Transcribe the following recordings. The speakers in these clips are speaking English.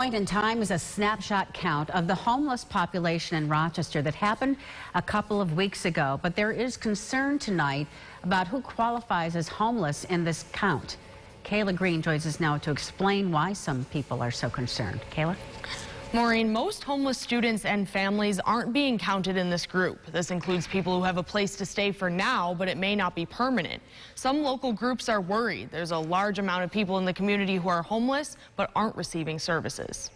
Point in time is a snapshot count of the homeless population in Rochester that happened a couple of weeks ago. But there is concern tonight about who qualifies as homeless in this count. Kayla Green joins us now to explain why some people are so concerned. Kayla? Maureen, most homeless students and families aren't being counted in this group. This includes people who have a place to stay for now, but it may not be permanent. Some local groups are worried there's a large amount of people in the community who are homeless but aren't receiving services.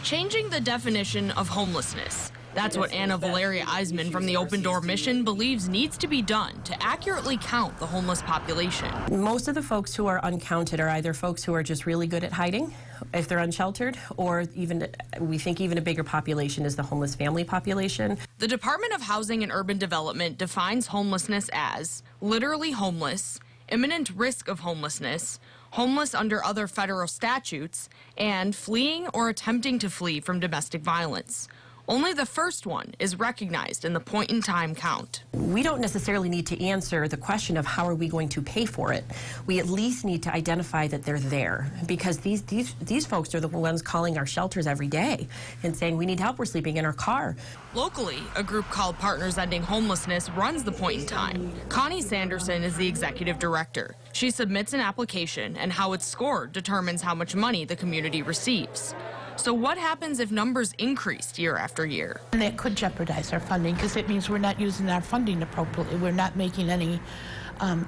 Changing the definition of homelessness. That's what Anna Valeria Eisman from the Open Door Mission believes needs to be done to accurately count the homeless population. Most of the folks who are uncounted are either folks who are just really good at hiding, if they're unsheltered, or even, we think even a bigger population is the homeless family population. The Department of Housing and Urban Development defines homelessness as literally homeless, imminent risk of homelessness, homeless under other federal statutes, and fleeing or attempting to flee from domestic violence. Only the first one is recognized in the point-in-time count. We don't necessarily need to answer the question of how are we going to pay for it. We at least need to identify that they're there, because these folks are the ones calling our shelters every day and saying we need help, we're sleeping in our car. Locally, a group called Partners Ending Homelessness runs the Point in Time. Connie Sanderson is the executive director. She submits an application, and how it's scored determines how much money the community receives. So what happens if numbers increase year after year? And that could jeopardize our funding, because it means we're not using our funding appropriately. We're not making any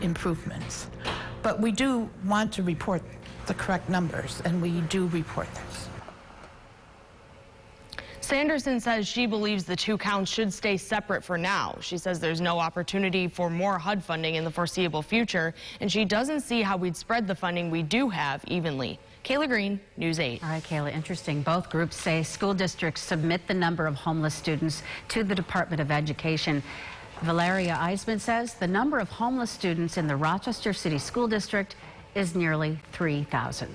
improvements. But we do want to report the correct numbers, and we do report those. Sanderson says she believes the two counts should stay separate for now. She says there's no opportunity for more HUD funding in the foreseeable future, and she doesn't see how we'd spread the funding we do have evenly. Kayla Green, News 8. All right, Kayla, interesting. Both groups say school districts submit the number of homeless students to the Department of Education. Valeria Eisman says the number of homeless students in the Rochester City School District is nearly 3,000.